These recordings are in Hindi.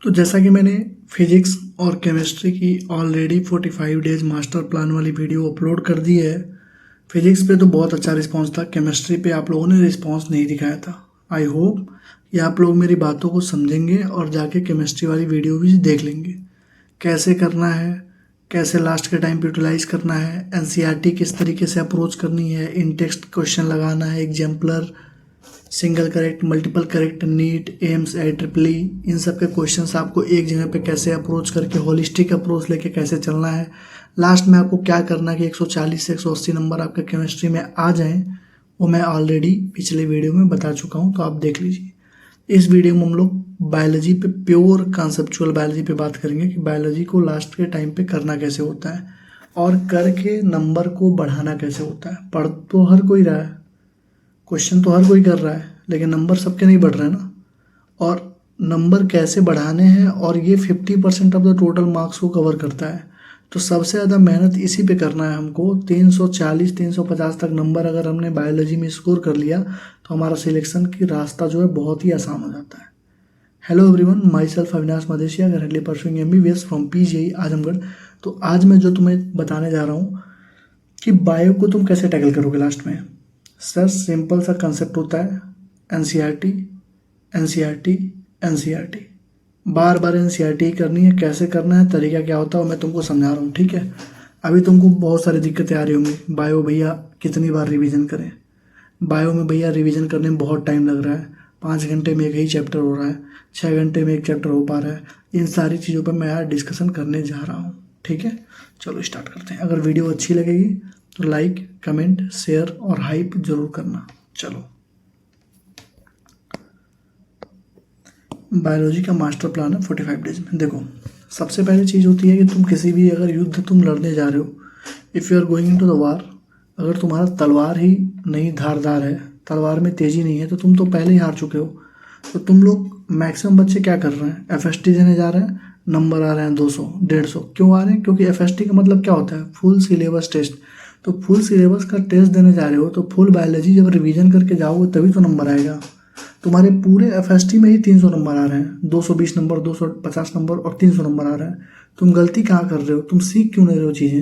तो जैसा कि मैंने फिजिक्स और केमिस्ट्री की ऑलरेडी 45 डेज मास्टर प्लान वाली वीडियो अपलोड कर दी है। फिजिक्स पे तो बहुत अच्छा रिस्पांस था, केमिस्ट्री पे आप लोगों ने रिस्पांस नहीं दिखाया था। आई होप कि आप लोग मेरी बातों को समझेंगे और जाके केमिस्ट्री वाली वीडियो भी देख लेंगे। कैसे करना है, कैसे लास्ट के टाइम पे यूटिलाइज करना है, एनसीईआरटी किस तरीके से अप्रोच करनी है, इन टेक्स्ट क्वेश्चन लगाना है, exemplar, single correct, multiple correct, NEET, AIIMS, IEEE, इन सब के क्वेश्चंस आपको एक जगह पे कैसे अप्रोच करके होलिस्टिक अप्रोच लेके कैसे चलना है, लास्ट में आपको क्या करना है कि 140 से 180 नंबर आपके केमिस्ट्री में आ जाएं, वो मैं ऑलरेडी पिछले वीडियो में बता चुका हूँ, तो आप देख लीजिए। इस वीडियो में हम लोग बायोलॉजी पे, प्योर कॉन्सेप्चुअल बायोलॉजी पे बात करेंगे कि बायोलॉजी को लास्ट के टाइम पे करना कैसे होता है और करके नंबर को बढ़ाना कैसे होता है। पढ़ तो हर कोई रहा है, क्वेश्चन तो हर कोई कर रहा है, लेकिन नंबर सबके नहीं बढ़ रहे हैं ना। और नंबर कैसे बढ़ाने हैं, और ये 50% ऑफ द टोटल मार्क्स को कवर करता है। तो सबसे ज़्यादा मेहनत इसी पे करना है हमको। 340 350 तक नंबर अगर हमने बायोलॉजी में स्कोर कर लिया तो हमारा सिलेक्शन की रास्ता जो है बहुत ही आसान हो जाता है। Hello everyone, myself Avinash Madeshiya, currently pursuing MBBS from PGI Azamgarh. तो आज मैं जो तुम्हें बताने जा रहा हूँ कि बायो को तुम कैसे टैकल करोगे लास्ट में। सर सिंपल सा कंसेप्ट होता है, एनसीईआरटी एनसीईआरटी एनसीईआरटी, बार बार एनसीईआरटी करनी है। कैसे करना है, तरीका क्या होता है, मैं तुमको समझा रहा हूँ, ठीक है। अभी तुमको बहुत सारी दिक्कतें आ रही होंगी, बायो भैया कितनी बार रिवीजन करें। बायो में भैया रिवीजन करने में बहुत टाइम लग रहा है, 5 घंटे में एक ही चैप्टर हो रहा है, 6 घंटे में एक चैप्टर हो पा रहा है। इन सारी चीज़ों पर मैं आज डिस्कशन करने जा रहा हूँ, ठीक है। चलो स्टार्ट करते हैं। अगर वीडियो अच्छी लगेगी तो लाइक, कमेंट, शेयर और हाइप जरूर करना। चलो, बायोलॉजी का मास्टर प्लान है 45 डेज में। देखो, सबसे पहली चीज़ होती है कि तुम किसी भी अगर युद्ध तुम लड़ने जा रहे हो, if you are going into the war, अगर तुम्हारा तलवार ही नहीं धारदार है, तलवार में तेज़ी नहीं है, तो तुम तो पहले ही हार चुके हो। तो तुम लोग मैक्सिमम बच्चे क्या कर रहे हैं, FST देने जा रहे हैं, नंबर आ रहे हैं 200 150। क्यों आ रहे हैं? क्योंकि FST का मतलब क्या होता है, फुल सिलेबस टेस्ट। तो फुल सिलेबस का टेस्ट देने जा रहे हो तो फुल बायोलॉजी जब रिवीजन करके जाओगे तभी तो नंबर आएगा। तुम्हारे पूरे FST में ही 300 नंबर आ रहे हैं, 220 नंबर, 250 नंबर और 300 नंबर आ रहे हैं। तुम गलती कहाँ कर रहे हो, तुम सीख क्यों नहीं रहे हो चीज़ें।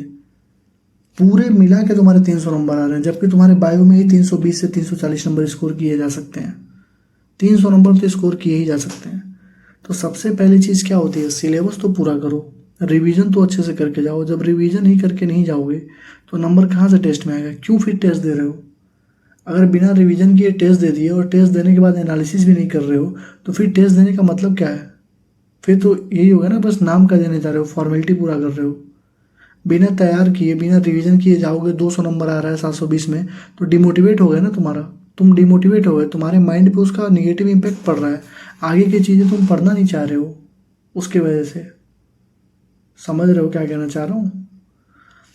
पूरे मिला के तुम्हारे 300 नंबर आ रहे हैं, जबकि तुम्हारे बायो में ही 320 से 340 नंबर स्कोर किए जा सकते हैं। 300 नंबर तो स्कोर किए ही जा सकते हैं। तो सबसे पहली चीज़ क्या होती है, सिलेबस तो पूरा करो, रिवीजन तो अच्छे से करके जाओ। जब रिवीजन ही करके नहीं जाओगे तो नंबर कहाँ से टेस्ट में आएगा। क्यों फिर टेस्ट दे रहे हो? अगर बिना रिवीजन किए टेस्ट दे दिए और टेस्ट देने के बाद एनालिसिस भी नहीं कर रहे हो तो फिर टेस्ट देने का मतलब क्या है। फिर तो यही होगा ना, बस नाम का देने जा रहे हो, फॉर्मेलिटी पूरा कर रहे हो। बिना तैयार किए, बिना रिवीजन किए जाओगे, 200 नंबर आ रहा है 720 में, तो डिमोटिवेट हो गए ना तुम्हारा। तुम डिमोटिवेट हो गए, तुम्हारे माइंड पे उसका निगेटिव इम्पैक्ट पड़ रहा है। आगे की चीज़ें तुम पढ़ना नहीं चाह रहे हो उसके वजह से। समझ रहे हो क्या कहना चाह रहा हूँ।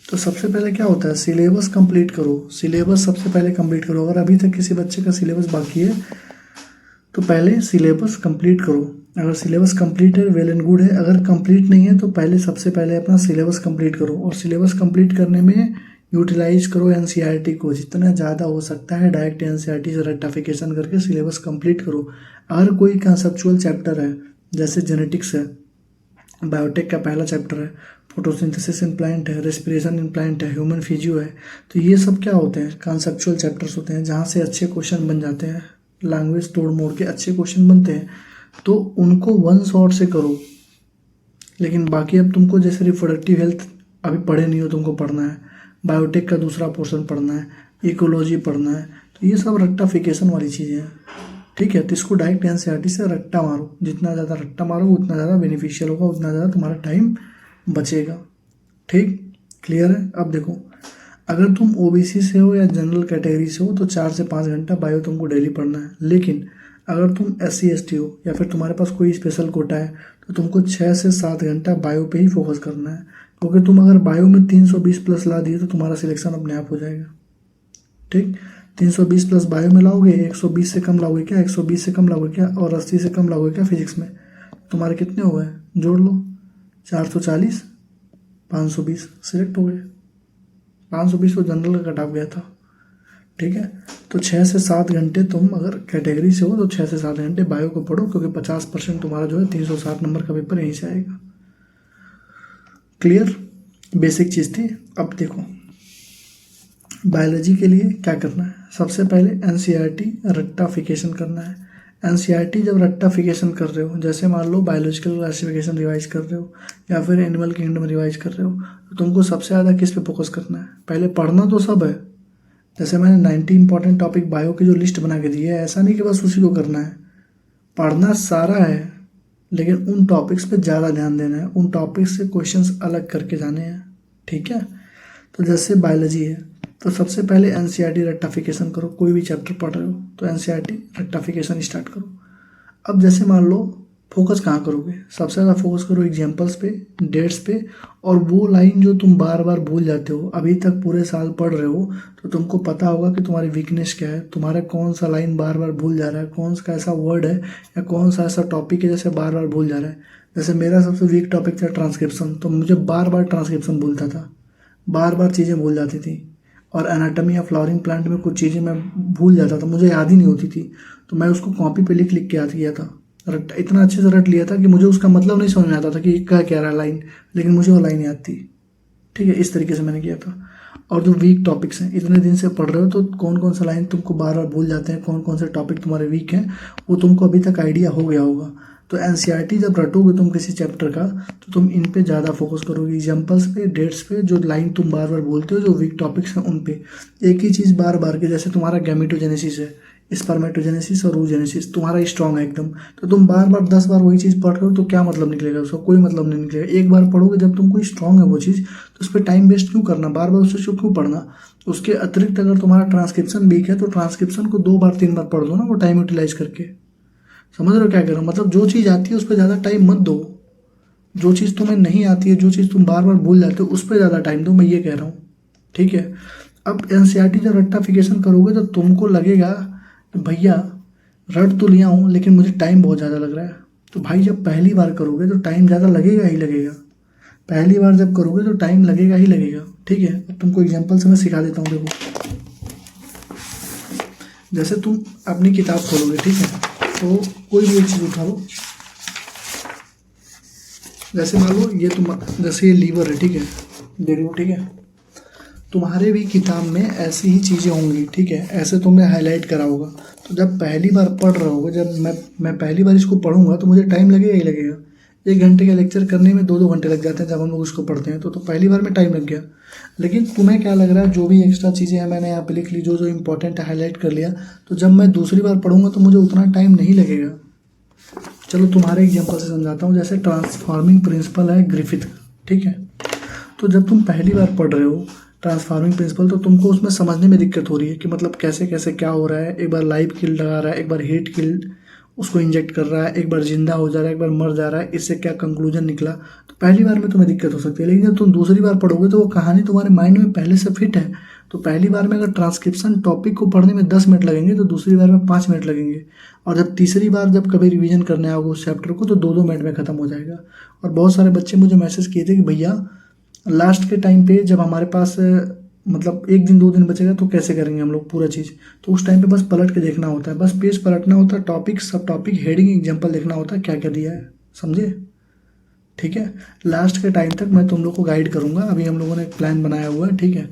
तो सबसे पहले क्या होता है, सिलेबस कंप्लीट करो। सिलेबस सबसे पहले कंप्लीट करो। अगर अभी तक किसी बच्चे का सिलेबस बाकी है तो पहले सिलेबस कंप्लीट करो। अगर सिलेबस कंप्लीट है, वेल एंड गुड है। अगर कंप्लीट नहीं है तो पहले सबसे पहले अपना सिलेबस कंप्लीट करो। और सिलेबस कंप्लीट करने में यूटिलाइज करो एनसीईआरटी को, जितना ज़्यादा हो सकता है डायरेक्ट एनसीईआरटी से रेक्टिफिकेशन करके सिलेबस कंप्लीट करो। अगर कोई कंसेप्चुअल चैप्टर है, जैसे जेनेटिक्स है, बायोटेक का पहला चैप्टर है, फोटोसिंथेसिस इन प्लांट है, रेस्पिरेशन इन प्लांट है, ह्यूमन फिजियो है, तो ये सब क्या होते हैं, कॉन्सेप्चुअल चैप्टर्स होते हैं जहाँ से अच्छे क्वेश्चन बन जाते हैं, लैंग्वेज तोड़ मोड़ के अच्छे क्वेश्चन बनते हैं। तो उनको वन शॉट से करो। लेकिन बाकी अब तुमको जैसे रिप्रोडक्टिव हेल्थ अभी पढ़े नहीं हो, तुमको पढ़ना है, बायोटेक का दूसरा पोर्शन पढ़ना है, इकोलॉजी पढ़ना है, तो ये सब रेक्टिफिकेशन वाली चीज़ें हैं, ठीक है। तो इसको डायरेक्ट एनसीईआरटी से रट्टा मारो। जितना ज़्यादा रट्टा मारो उतना ज़्यादा बेनिफिशियल होगा, उतना ज़्यादा तुम्हारा टाइम बचेगा। ठीक, क्लियर है। अब देखो, अगर तुम OBC से हो या जनरल कैटेगरी से हो तो 4 से 5 घंटा बायो तुमको डेली पढ़ना है। लेकिन अगर तुम SC ST हो या फिर तुम्हारे पास कोई स्पेशल कोटा है तो तुमको 6 से 7 घंटा बायो पे ही फोकस करना है। क्योंकि तुम अगर बायो में 320 प्लस ला दिए तो तुम्हारा सिलेक्शन अपने आप हो जाएगा। ठीक, 320 प्लस बायो में लाओगे, 120 से कम लाओगे क्या, 120 से कम लाओगे क्या, और 80 से कम लाओगे क्या फिजिक्स में, तुम्हारे कितने हो गए, जोड़ लो, 440, 520 सिलेक्ट हो गए। 520 तो जनरल का कट ऑफ गया था। ठीक है। तो 6 से 7 घंटे तुम अगर कैटेगरी से हो तो 6 से 7 घंटे बायो को पढ़ो, क्योंकि 50% तुम्हारा जो है 360 नंबर का पेपर यहीं से आएगा। क्लियर, बेसिक चीज़ थी। अब देखो बायोलॉजी के लिए क्या करना है। सबसे पहले एनसीईआरटी रट्टाफिकेशन करना है। एनसीईआरटी जब रट्टाफिकेशन कर रहे हो, जैसे मान लो बायोलॉजिकल क्लासिफिकेशन रिवाइज कर रहे हो या फिर एनिमल किंगडम रिवाइज कर रहे हो, तो तुमको सबसे ज़्यादा किस पे फोकस करना है। पहले पढ़ना तो सब है, जैसे मैंने 90 इंपॉर्टेंट टॉपिक बायो की जो लिस्ट बना के दी है, ऐसा नहीं कि बस उसी को करना है, पढ़ना सारा है, लेकिन उन टॉपिक्स पे ज़्यादा ध्यान देना है, उन टॉपिक्स से क्वेश्चंस अलग करके जाने हैं। ठीक है। तो जैसे बायोलॉजी है तो सबसे पहले एनसीईआरटी रट्टाफिकेशन करो। कोई भी चैप्टर पढ़ रहे हो तो एनसीईआरटी रट्टाफिकेशन स्टार्ट करो। अब जैसे मान लो फोकस कहाँ करोगे, सबसे ज़्यादा फोकस करो एग्जाम्पल्स पे, डेट्स पे, और वो लाइन जो तुम बार बार भूल जाते हो, अभी तक पूरे साल पढ़ रहे हो तो तुमको पता होगा कि तुम्हारी वीकनेस क्या है, तुम्हारा कौन सा लाइन बार बार भूल जा रहा है, कौन सा ऐसा वर्ड है या कौन सा ऐसा टॉपिक है जैसे बार बार भूल जा रहा है। जैसे मेरा सबसे वीक टॉपिक था ट्रांसक्रिप्शन, तो मुझे बार बार ट्रांसक्रिप्शन भूलता था, बार बार चीज़ें भूल जाती थी। और एनाटमी ऑफ फ्लावरिंग प्लांट में कुछ चीज़ें मैं भूल जाता था, मुझे याद ही नहीं होती थी, तो मैं उसको कॉपी पे लिख लिख के याद किया था। रट इतना अच्छे से रट लिया था कि मुझे उसका मतलब नहीं समझ में आता था कि क्या कह रहा है लाइन, लेकिन मुझे वो लाइन याद थी। ठीक है, इस तरीके से मैंने किया था। और जो वीक टॉपिक्स हैं, इतने दिन से पढ़ रहे हो तो कौन कौन सा लाइन तुमको बार बार भूल जाते हैं, कौन कौन से टॉपिक तुम्हारे वीक हैं, वो तुमको अभी तक आइडिया हो गया होगा। तो एनसीईआरटी जब रटोगे तुम किसी चैप्टर का, तो तुम इन पे ज़्यादा फोकस करोगे, एग्जाम्पल्स पे, डेट्स पे, जो लाइन तुम बार बार बोलते हो, जो वीक टॉपिक्स हैं उन पे। एक ही चीज़ बार बार के, जैसे तुम्हारा गैमेटोजेनेसिस है, स्पर्मेटोजेनेसिस और ooजेनेसिस तुम्हारा स्ट्रॉन्ग है एकदम, तो तुम बार बार 10 बार वही चीज़ पढ़ रहे हो तो क्या मतलब निकलेगा उसका, कोई मतलब नहीं निकलेगा। एक बार पढ़ोगे जब तुमको स्ट्रॉन्ग है वो चीज़, तो उस पर टाइम वेस्ट क्यों करना, बार बार उससे क्यों पढ़ना। उसके अतिरिक्त अगर तुम्हारा ट्रांसक्रिप्शन वीक है तो ट्रांसक्रिप्शन को 2 बार 3 बार पढ़ दो ना, वो टाइम यूटिलाइज करके। समझ रहे हो क्या कर रहा हूँ, मतलब जो चीज़ आती है उस पर ज़्यादा टाइम मत दो, जो चीज़ तुम्हें नहीं आती है, जो चीज़ तुम बार बार भूल जाते हो, उस पर ज़्यादा टाइम दो, मैं ये कह रहा हूँ। ठीक है। अब एनसीईआरटी जब रट्टाफिकेशन करोगे तो तुमको लगेगा कि भैया रट तो लिया हूँ लेकिन मुझे टाइम बहुत ज़्यादा लग रहा है। तो भाई जब पहली बार करोगे तो टाइम ज़्यादा लगेगा ही लगेगा, पहली बार जब करोगे तो टाइम लगेगा ही लगेगा। ठीक है। अब तुमको एग्जाम्पल से मैं सिखा देता हूँ। देखो जैसे तुम अपनी किताब खोलोगे, ठीक है, तो कोई भी एक चीज़ उठा लो, जैसे मान लो ये तुम, जैसे ये लीवर है, ठीक है, देख लो, ठीक है, तुम्हारे भी किताब में ऐसी ही चीज़ें होंगी। ठीक है, ऐसे तुमने हाईलाइट करा होगा। तो जब पहली बार पढ़ रहे होगे, जब मैं पहली बार इसको पढ़ूंगा तो मुझे टाइम लगेगा ही लगेगा। 1 घंटे का लेक्चर करने में 2-2 घंटे लग जाते हैं जब हम लोग उसको पढ़ते हैं, तो पहली बार में टाइम लग गया। लेकिन तुम्हें क्या लग रहा है, जो भी एक्स्ट्रा चीज़ें हैं मैंने यहाँ पे लिख ली, जो जो इंपॉर्टेंट है हाईलाइट कर लिया, तो जब मैं दूसरी बार पढ़ूंगा तो मुझे उतना टाइम नहीं लगेगा। चलो तुम्हारे एग्जाम्पल से समझाता हूँ। जैसे ट्रांसफॉर्मिंग प्रिंसिपल है ग्रिफिथ, ठीक है, तो जब तुम पहली बार पढ़ रहे हो ट्रांसफॉर्मिंग प्रिंसिपल, तो तुमको उसमें समझने में दिक्कत हो रही है कि मतलब कैसे कैसे क्या हो रहा है। एक बार लाइव किल लगा रहा है, एक बार हीट किल उसको इंजेक्ट कर रहा है, एक बार जिंदा हो जा रहा है, एक बार मर जा रहा है, इससे क्या कंक्लूजन निकला। तो पहली बार में तुम्हें दिक्कत हो सकती है, लेकिन जब तुम दूसरी बार पढ़ोगे तो वो कहानी तुम्हारे माइंड में पहले से फिट है। तो पहली बार में अगर ट्रांसक्रिप्शन टॉपिक को पढ़ने में 10 मिनट लगेंगे तो दूसरी बार में 5 मिनट लगेंगे, और जब तीसरी बार जब कभी रिवीजन करने आओगे उस चैप्टर को तो 2-2 मिनट में ख़त्म हो जाएगा। और बहुत सारे बच्चे मुझे मैसेज किए थे कि भैया लास्ट के टाइम पे जब हमारे पास मतलब 1 दिन 2 दिन बचेगा तो कैसे करेंगे हम लोग पूरा चीज़। तो उस टाइम पे बस पलट के देखना होता है, बस पेज पलटना होता है, टॉपिक सब टॉपिक हेडिंग एग्जाम्पल देखना होता है क्या क्या दिया है, समझे। ठीक है, लास्ट के टाइम तक मैं तुम लोग को गाइड करूंगा। अभी हम लोगों ने एक प्लान बनाया हुआ है, ठीक है,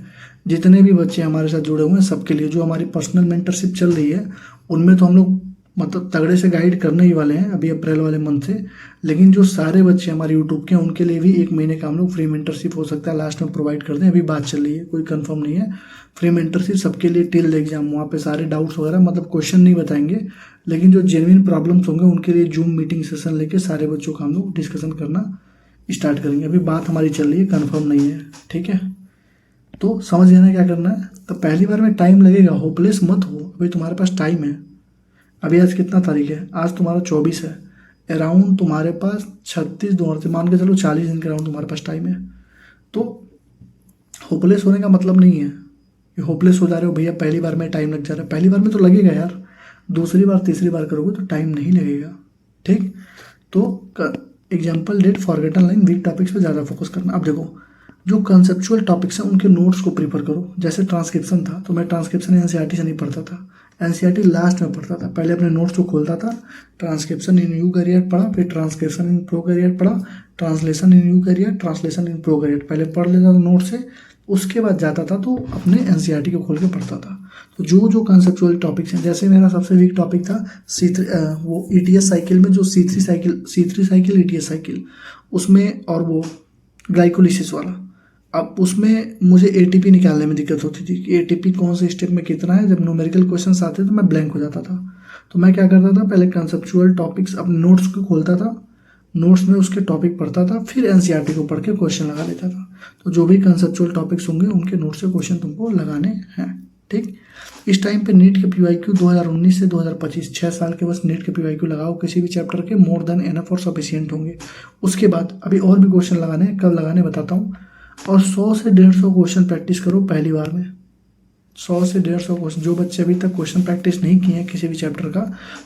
जितने भी बच्चे हमारे साथ जुड़े हुए हैं सबके लिए, जो हमारी पर्सनल मेंटरशिप चल रही है उनमें तो हम लोग मतलब तगड़े से गाइड करने ही वाले हैं अभी अप्रैल वाले मंथ से। लेकिन जो सारे बच्चे हमारे यूट्यूब के हैं उनके लिए भी 1 महीने का हम लोग फ्री मेंटरशिप हो सकता है लास्ट में प्रोवाइड कर दें। अभी बात चल रही है, कोई कंफर्म नहीं है। फ्री मेंटरशिप सबके लिए टिल द एग्जाम, वहाँ पे सारे डाउट्स वगैरह मतलब क्वेश्चन नहीं बताएंगे, लेकिन जो जेन्युइन प्रॉब्लम्स होंगे उनके लिए जूम मीटिंग सेशन लेके सारे बच्चों का हम लोग डिस्कशन करना स्टार्ट करेंगे। अभी बात हमारी चल रही है, कंफर्म नहीं है। ठीक है, तो समझ लेना क्या करना है। तो पहली बार में टाइम लगेगा, होपलेस मत हो, अभी तुम्हारे पास टाइम है। अभी आज कितना तारीख है, आज तुम्हारा 24 है, अराउंड तुम्हारे पास 36 दूर से मान के चलो 40 दिन के अराउंड तुम्हारे पास टाइम है। तो होपलेस होने का मतलब नहीं है कि होपलेस हो जा रहे हो भैया पहली बार में टाइम लग जा रहा है। पहली बार में तो लगेगा यार, दूसरी बार तीसरी बार करोगे तो टाइम नहीं लगेगा। ठीक, तो example that forgotten line weak topics पे ज़्यादा फोकस करना। अब देखो जो कंसेप्चुअल टॉपिक्स हैं उनके नोट्स को प्रीफर करो। जैसे ट्रांसक्रिप्शन था तो मैं ट्रांसक्रिप्शन एनसीईआरटी से नहीं पढ़ता था, एनसीईआरटी लास्ट में पढ़ता था। पहले अपने नोट्स को खोलता था, ट्रांसक्रिप्शन इन यू करियर पढ़ा, फिर ट्रांसक्रिप्शन इन प्रो करियर पढ़ा, translation in you career, translation in pro career पहले पढ़ लेता था नोट से, उसके बाद जाता था तो अपने एनसीईआरटी को खोल के पढ़ता था। तो जो जो कंसेप्चुअल टॉपिक्स हैं, जैसे मेरा सबसे वीक टॉपिक था वो ईटीएस साइकिल में जो C3 साइकिल ईटीएस साइकिल उसमें, और वो ग्लाइकोलिसिस वाला। अब उसमें मुझे एटीपी निकालने में दिक्कत होती थी कि एटीपी कौन से स्टेप में कितना है। जब न्यूमेरिकल क्वेश्चंस आते तो मैं ब्लैंक हो जाता था। तो मैं क्या करता था, पहले कंसेप्चुअल टॉपिक्स अपने नोट्स को खोलता था, नोट्स में उसके टॉपिक पढ़ता था, फिर एनसीईआरटी को पढ़ के क्वेश्चन लगा लेता था। तो जो भी कंसेप्चुअल टॉपिक्स होंगे उनके नोट से क्वेश्चन तुमको लगाने हैं। ठीक, इस टाइम पे नीट के पीवाईक्यू 2019 से 2025 6 साल के बस नीट के पीवाईक्यू लगाओ किसी भी चैप्टर के, मोर देन एनफ और सफिशिएंट होंगे। उसके बाद अभी और भी क्वेश्चन लगाने हैं, कब लगाने बताता हूँ। और 100 से 150 क्वेश्चन प्रैक्टिस करो पहली बार में। 100 से 150 क्वेश्चन, जो बच्चे अभी तक क्वेश्चन प्रैक्टिस नहीं किए हैं किसी भी चैप्टर का,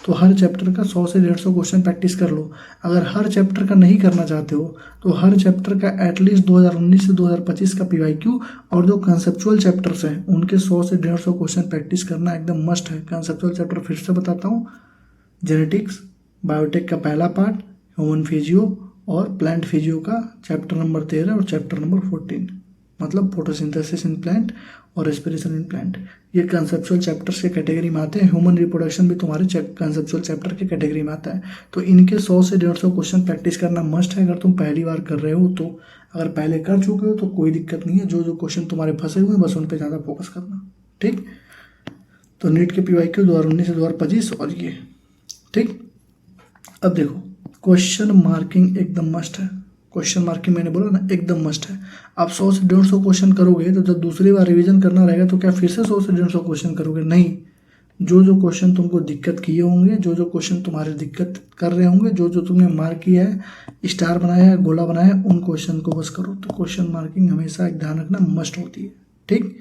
तो हर चैप्टर का 100 से 150 क्वेश्चन प्रैक्टिस कर लो। अगर हर चैप्टर का नहीं करना चाहते हो तो हर चैप्टर का एटलीस्ट 2019 से 2025 का पीवाईक्यू और जो कंसेप्चुअल चैप्टर्स हैं उनके 100 से 150 क्वेश्चन प्रैक्टिस करना एकदम मस्ट है। कंसेप्चुअल चैप्टर फिर से बताता हूँ, जेनेटिक्स, बायोटेक का पहला पार्ट, ह्यूमन फिजियो और प्लांट फिजियो का चैप्टर नंबर 13 और चैप्टर नंबर 14, मतलब फोटोसिंथेसिस इन प्लांट और रेस्पिरेशन इन प्लांट, ये कंसेप्चुअल चैप्टर्स के कैटेगरी में आते हैं। ह्यूमन रिप्रोडक्शन भी तुम्हारे कंसेप्चुअल चैप्टर के कैटेगरी में आता है। तो इनके 100 से 150 क्वेश्चन प्रैक्टिस करना मस्ट है अगर तुम पहली बार कर रहे हो तो। अगर पहले कर चुके हो तो कोई दिक्कत नहीं है, जो जो क्वेश्चन तुम्हारे फंसे हुए हैं बस उन पर ज़्यादा फोकस करना। ठीक, तो नीट के पीवाईक्यू 2019 से 2025 और ये। ठीक, अब देखो क्वेश्चन मार्किंग एकदम मस्ट है। क्वेश्चन मार्किंग मैंने बोला ना एकदम मस्ट है। आप 100 से 150 क्वेश्चन करोगे तो जब दूसरी बार रिवीजन करना रहेगा तो क्या फिर से 100 से 150 क्वेश्चन करोगे? नहीं, जो जो क्वेश्चन तुमको दिक्कत किए होंगे, जो जो क्वेश्चन तुम्हारे दिक्कत कर रहे होंगे, जो जो तुमने मार्क किया है, स्टार बनाया है, गोला बनाया है, उन क्वेश्चन को बस करो। तो क्वेश्चन मार्किंग हमेशा एक ध्यान रखना मस्ट होती है। ठीक,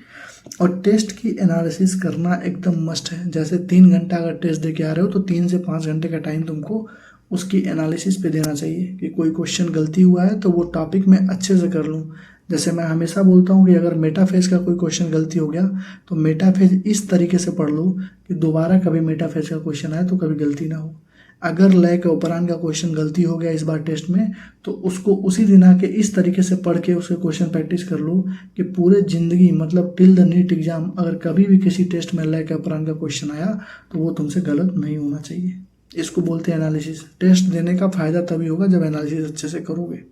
और टेस्ट की एनालिसिस करना एकदम मस्ट है। जैसे 3 घंटा अगर टेस्ट दे के आ रहे हो तो 3 से 5 घंटे का टाइम तुमको उसकी एनालिसिस पे देना चाहिए कि कोई क्वेश्चन गलती हुआ है तो वो टॉपिक मैं अच्छे से कर लूँ। जैसे मैं हमेशा बोलता हूँ कि अगर मेटाफेज का कोई क्वेश्चन गलती हो गया तो मेटाफेज इस तरीके से पढ़ लो कि दोबारा कभी मेटाफेज का क्वेश्चन आए तो कभी गलती ना हो। अगर लय के उपरान का क्वेश्चन गलती हो गया इस बार टेस्ट में तो उसको उसी दिन आके इस तरीके से पढ़ के उसके क्वेश्चन प्रैक्टिस कर लो कि पूरे ज़िंदगी मतलब टिल द नीट एग्जाम अगर कभी भी किसी टेस्ट में लय के उपरान का क्वेश्चन आया तो वो तुमसे गलत नहीं होना चाहिए। इसको बोलते हैं एनालिसिस। टेस्ट देने का फ़ायदा तभी होगा जब एनालिसिस अच्छे से करोगे।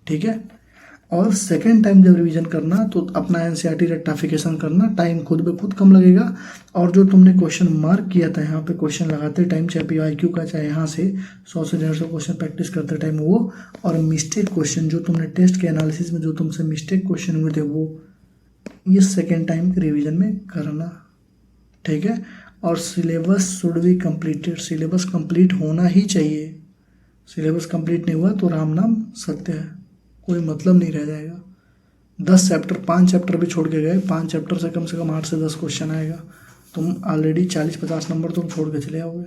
ठीक है, और सेकेंड टाइम जब रिवीजन करना तो अपना एनसीईआरटी रेक्टिफिकेशन करना, टाइम खुद ब खुद कम लगेगा। और जो तुमने क्वेश्चन मार्क किया था यहाँ पे क्वेश्चन लगाते टाइम, चाहे पीवाईक्यू का चाहे यहाँ से 100 से 150 क्वेश्चन प्रैक्टिस करते टाइम वो, और मिस्टेक क्वेश्चन जो तुमने टेस्ट के एनालिसिस में जो तुमसे मिस्टेक क्वेश्चन हुए थे वो, ये सेकेंड टाइम के रिविजन में करना। ठीक है, और syllabus should be completed, syllabus complete होना ही चाहिए। सिलेबस कंप्लीट नहीं हुआ तो राम नाम सत्य है, कोई मतलब नहीं रह जाएगा। 10 चैप्टर 5 चैप्टर भी छोड़ के गए, 5 चैप्टर से कम 8 से 10 क्वेश्चन आएगा, तुम ऑलरेडी 40-50 नंबर तुम छोड़ के चले आओगे।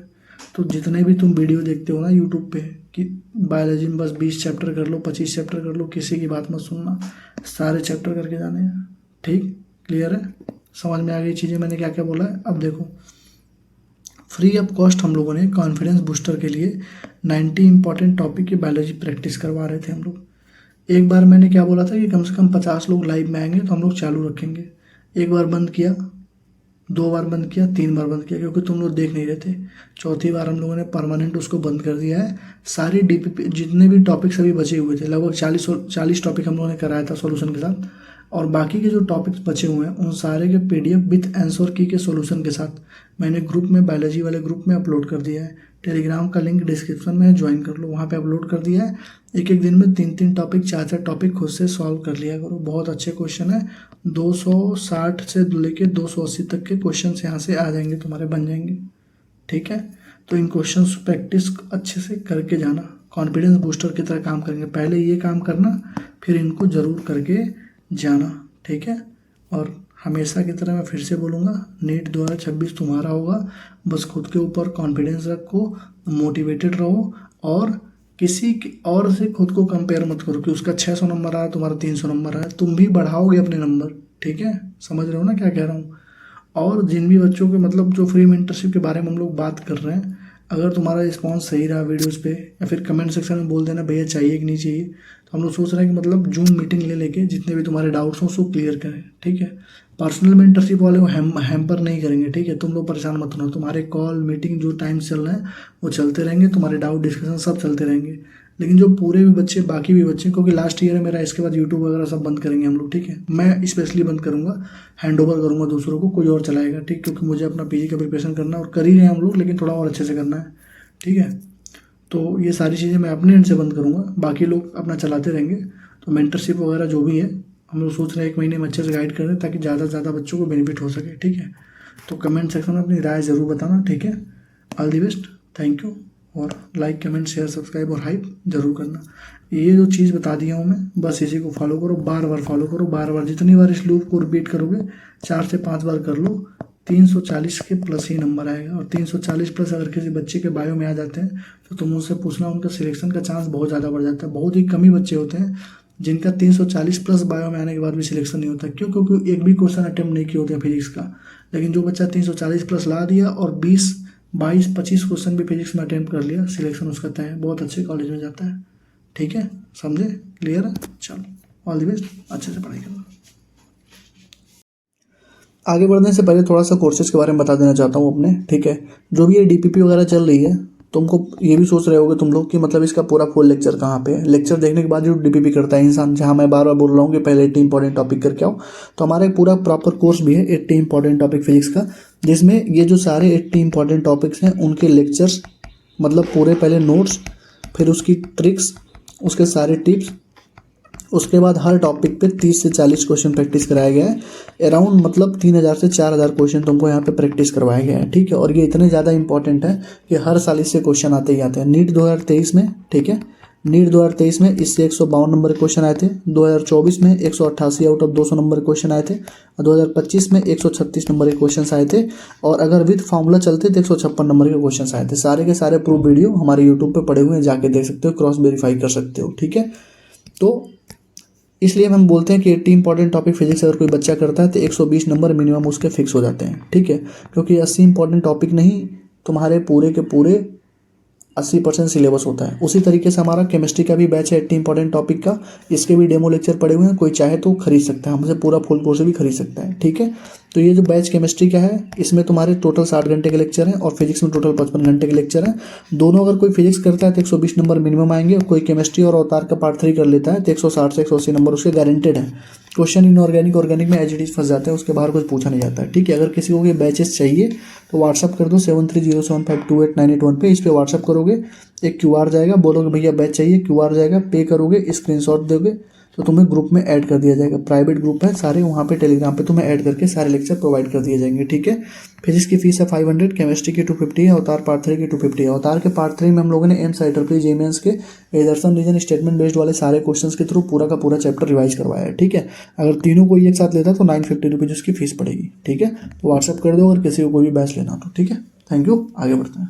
तो जितने भी तुम वीडियो देखते हो ना यूट्यूब पे कि बायोलॉजी में बस 20 चैप्टर कर लो, 25 चैप्टर कर लो, किसी की बात मत सुनना, सारे चैप्टर करके जाने हैं। ठीक, क्लियर है, समझ में आ गई चीज़ें मैंने क्या क्या बोला है। अब देखो, फ्री ऑफ कॉस्ट हम लोगों ने कॉन्फिडेंस बूस्टर के लिए 90 इंपॉर्टेंट टॉपिक की बायोलॉजी प्रैक्टिस करवा रहे थे हम लोग। एक बार मैंने क्या बोला था कि कम से कम 50 लोग लाइव में आएंगे तो हम लोग चालू रखेंगे। एक बार बंद किया, 2 बार बंद किया, 3 बार बंद किया क्योंकि तुम लोग देख नहीं रहे थे। चौथी बार हम लोगों ने परमानेंट उसको बंद कर दिया है। सारी डीपीपी जितने भी टॉपिक्स अभी बचे हुए थे, लगभग 40 टॉपिक हम लोगों ने कराया था सॉल्यूशन के साथ, और बाकी के जो टॉपिक्स बचे हुए हैं उन सारे के पीडीएफ विथ आंसर की के सॉल्यूशन के साथ मैंने ग्रुप में, बायोलॉजी वाले ग्रुप में अपलोड कर दिया है। टेलीग्राम का लिंक डिस्क्रिप्शन में है, ज्वाइन कर लो, वहाँ पे अपलोड कर दिया है। एक एक दिन में 3-3 टॉपिक, 4-4 टॉपिक खुद से सॉल्व कर लिया करो। बहुत अच्छे क्वेश्चन है, 260 से लेके 280 तक के क्वेश्चन यहाँ से आ जाएंगे, तुम्हारे बन जाएंगे। ठीक है, तो इन क्वेश्चन प्रैक्टिस अच्छे से करके जाना, कॉन्फिडेंस बूस्टर की तरह काम करेंगे। पहले ये काम करना, फिर इनको ज़रूर करके जाना। ठीक है, और हमेशा की तरह मैं फिर से बोलूँगा, नीट 2026 तुम्हारा होगा। बस खुद के ऊपर कॉन्फिडेंस रखो, मोटिवेटेड रहो और किसी और से खुद को कंपेयर मत करो कि उसका 600 नंबर आया, तुम्हारा 300 नंबर आया, तुम भी बढ़ाओगे अपने नंबर। ठीक है, समझ रहे हो ना क्या कह रहा हूँ। और जिन भी बच्चों के मतलब जो फ्री मेंटरशिप के बारे में हम लोग बात कर रहे हैं, अगर तुम्हारा रिस्पॉन्स सही रहा वीडियोस पे या फिर कमेंट सेक्शन में बोल देना भैया चाहिए कि नहीं चाहिए, तो हम लोग सोच रहे हैं कि मतलब जूम मीटिंग ले लेके जितने भी तुम्हारे डाउट्स हो उसको क्लियर करें। ठीक है, पर्सनल मेंटरशिप वाले वो हैम्पर नहीं करेंगे। ठीक है, तुम लोग परेशान मत होना, तुम्हारे कॉल मीटिंग जो टाइम चल रहे हैं वो चलते रहेंगे, तुम्हारे डाउट डिस्कशन सब चलते रहेंगे। लेकिन जो पूरे भी बच्चे बाकी भी बच्चे, क्योंकि लास्ट ईयर है मेरा, इसके बाद यूट्यूब वगैरह सब बंद करेंगे हम लोग। ठीक है, मैं स्पेशली बंद करूँगा, हैंड ओवर करूँगा दूसरों को, कोई और चलाएगा। ठीक, क्योंकि मुझे अपना पीजी का प्रिपरेशन करना है और कर ही रहे हैं हम लोग, लेकिन थोड़ा और अच्छे से करना है। ठीक है, तो ये सारी चीज़ें मैं अपने एंड से बंद करूँगा, बाकी लोग अपना चलाते रहेंगे। तो मेंटरशिप वगैरह जो भी है हम लोग सोच रहे हैं 1 महीने में अच्छे से गाइड करें ताकि ज़्यादा से ज़्यादा बच्चों को बेनिफिट हो सके। ठीक है, तो कमेंट सेक्शन में अपनी राय ज़रूर बताना। ठीक है, all the best, thank you. और लाइक कमेंट शेयर सब्सक्राइब और हाइप जरूर करना। ये जो चीज़ बता दिया हूँ मैं, बस इसी को फॉलो करो, बार बार फॉलो करो, बार बार जितनी बार इस लूप को रिपीट करोगे 4 से 5 बार कर लो, 340 के प्लस ही नंबर आएगा। और 340 प्लस अगर किसी बच्चे के बायो में आ जाते हैं तो तुम उनसे पूछना, उनका सिलेक्शन का चांस बहुत ज़्यादा बढ़ जाता है। बहुत ही कम ही बच्चे होते हैं जिनका 340 प्लस बायो में आने के बाद भी सिलेक्शन नहीं होता। क्यों? क्योंकि एक भी क्वेश्चन अटेम्प्ट नहीं किए होते हैं फिजिक्स का। लेकिन जो बच्चा 340 प्लस ला दिया और 20, 22, 25 क्वेश्चन भी फिजिक्स में अटेम्प्ट कर लिया, सिलेक्शन उसका तय है, बहुत अच्छे कॉलेज में जाता है। ठीक है, समझे? क्लियर है? चलो, ऑल द बेस्ट, अच्छे से पढ़ाई करना। आगे बढ़ने से पहले थोड़ा सा कोर्सेज के बारे में बता देना चाहता हूँ अपने। ठीक है, जो भी ये डीपीपी वगैरह चल रही है, तुमको ये भी सोच रहे होगे तुम लोग कि मतलब इसका पूरा फुल लेक्चर कहाँ पे है। लेक्चर देखने के बाद जो डीपीपी करता है इंसान, जहाँ मैं बार बार बोल रहा हूँ कि पहले 80 इंपॉर्टेंट टॉपिक करके आओ, तो हमारा एक पूरा प्रॉपर कोर्स भी है 80 इंपॉर्टेंट टॉपिक फिजिक्स का, जिसमें ये जो सारे 80 इंपॉर्टेंट टॉपिक्स हैं उनके लेक्चर्स, मतलब पूरे पहले नोट्स, फिर उसकी ट्रिक्स, उसके सारे टिप्स, उसके बाद हर टॉपिक पे 30 से 40 क्वेश्चन प्रैक्टिस कराया गया है। अराउंड मतलब 3000 से 4000 क्वेश्चन तुमको यहाँ पे प्रैक्टिस करवाया गया है। ठीक है, और ये इतने ज़्यादा इंपॉर्टेंट है कि हर साल इससे क्वेश्चन आते ही आते हैं। नीट 2023 में, ठीक है, नीट 2023 में इससे 152 नंबर के क्वेश्चन आए थे। 2024 में 188 आउट ऑफ 200 नंबर के क्वेश्चन आए थे। और 2025 में 136 नंबर के क्वेश्चन आए थे। और अगर विद फार्मूला चलते तो 156 नंबर के क्वेश्चन आए थे। सारे के सारे प्रूफ वीडियो हमारे यूट्यूब पर पड़े हुए हैं, जाके देख सकते हो, क्रॉस वेरीफाई कर सकते हो। ठीक है, तो इसलिए हम बोलते हैं कि 80 इंपॉर्टेंट टॉपिक फिजिक्स अगर कोई बच्चा करता है तो 120 नंबर मिनिमम उसके फिक्स हो जाते हैं। ठीक है, क्योंकि 80 इंपॉर्टेंट टॉपिक नहीं, तुम्हारे पूरे के पूरे 80% सिलेबस होता है। उसी तरीके से हमारा केमिस्ट्री का भी बैच है 80 इंपॉर्टेंट टॉपिक का, इसके भी डेमो लेक्चर पड़े हुए हैं, कोई चाहे तो खरीद सकता है हमसे, पूरा फुल कोर्स भी खरीद सकता है। ठीक है, तो ये जो बैच केमिस्ट्री का है इसमें तुम्हारे टोटल 60 घंटे के लेक्चर हैं और फिजिक्स में टोटल 55 घंटे के लेक्चर हैं। दोनों अगर कोई फिजिक्स करता है तो 120 नंबर मिनिमम आएंगे, और कोई केमिस्ट्री और अवतार का पार्ट 3 कर लेता है तो 160 से 180 नंबर उसके गारंटेड है। क्वेश्चन इनऑर्गेनिक ऑर्गेनिक में एच फंस जाते हैं, उसके बाहर कुछ पूछा नहीं जाता है। ठीक है, अगर किसी को ये बैचेस चाहिए तो व्हाट्सअप कर दो 7307528981 पे। इस पर व्हाट्सअप करोगे, एक QR जाएगा, बोलोगे भैया बैच चाहिए, QR जाएगा, पे करोगे, स्क्रीनशॉट दोगे तो तुम्हें ग्रुप में ऐड कर दिया जाएगा। प्राइवेट ग्रुप है सारे, वहाँ पे टेलीग्राम पे तुम्हें ऐड करके सारे लेक्चर प्रोवाइड कर दिए जाएंगे। ठीक है, फिजिक्स की फीस है 500, केमिस्ट्री की 250 है, अवतार पार्ट 3 की 250 है। अवतार के पार्ट 3 में हम लोगों ने एम्स IEEE जेईई के एजर्सन रीजन स्टेटमेंट बेस्ड वाले सारे क्वेश्चंस के थ्रू पूरा का पूरा चैप्टर रिवाइज करवाया है। ठीक है, अगर तीनों को एक साथ लेता है तो 950 रुपीज़ उसकी फीस पड़ेगी। ठीक है, तो व्हाट्सअप कर दो अगर किसी को कोई भी बैच लेना तो। ठीक है, थैंक यू, आगे बढ़ते हैं।